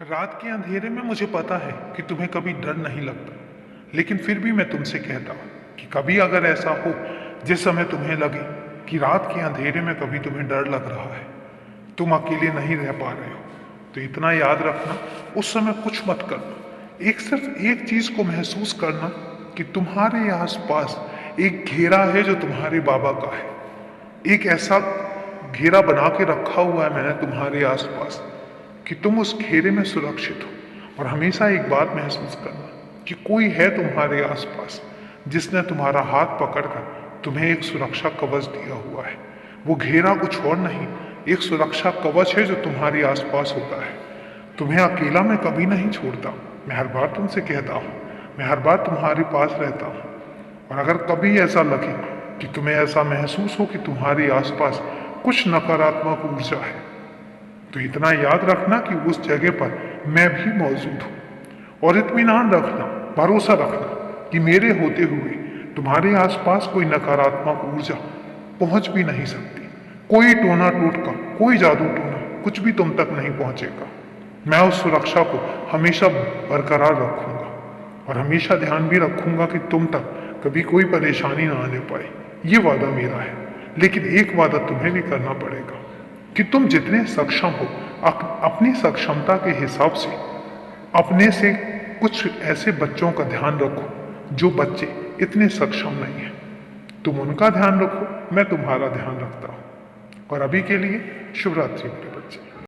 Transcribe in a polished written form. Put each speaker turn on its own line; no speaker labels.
रात के अंधेरे में मुझे पता है कि तुम्हें कभी डर नहीं लगता, लेकिन फिर भी मैं तुमसे कहता हूँ कि कभी अगर ऐसा हो जिस समय तुम्हें लगे कि रात के अंधेरे में कभी तुम्हें डर लग रहा है, तुम अकेले नहीं रह पा रहे हो, तो इतना याद रखना, उस समय कुछ मत करना। सिर्फ एक चीज को महसूस करना कि तुम्हारे आसपास एक घेरा है जो तुम्हारे बाबा का है। एक ऐसा घेरा बना के रखा हुआ है मैंने तुम्हारे आसपास कि तुम उस घेरे में सुरक्षित हो। और हमेशा एक बात महसूस करना कि कोई है तुम्हारे आसपास जिसने तुम्हारा हाथ पकड़कर तुम्हें एक सुरक्षा कवच दिया हुआ है। वो घेरा कुछ और नहीं, एक सुरक्षा कवच है जो तुम्हारे आसपास होता है। तुम्हें अकेला मैं कभी नहीं छोड़ता, मैं हर बार तुमसे कहता हूँ, मैं हर बार तुम्हारे पास रहता हूँ। और अगर कभी ऐसा लगे कि तुम्हें ऐसा महसूस हो कि तुम्हारे आसपास कुछ नकारात्मक ऊर्जा है, तो इतना याद रखना कि उस जगह पर मैं भी मौजूद हूं। और इत्मीनान रखना, भरोसा रखना कि मेरे होते हुए तुम्हारे आसपास कोई नकारात्मक ऊर्जा पहुंच भी नहीं सकती। कोई टोना टोटका, कोई जादू टोना कुछ भी तुम तक नहीं पहुंचेगा। मैं उस सुरक्षा को हमेशा बरकरार रखूंगा और हमेशा ध्यान भी रखूंगा कि तुम तक कभी कोई परेशानी ना आने पाए। ये वादा मेरा है। लेकिन एक वादा तुम्हें भी करना पड़ेगा कि तुम जितने सक्षम हो, अपनी सक्षमता के हिसाब से अपने से कुछ ऐसे बच्चों का ध्यान रखो जो बच्चे इतने सक्षम नहीं हैं। तुम उनका ध्यान रखो, मैं तुम्हारा ध्यान रखता हूं। और अभी के लिए शुभ रात्रि मेरे बच्चे।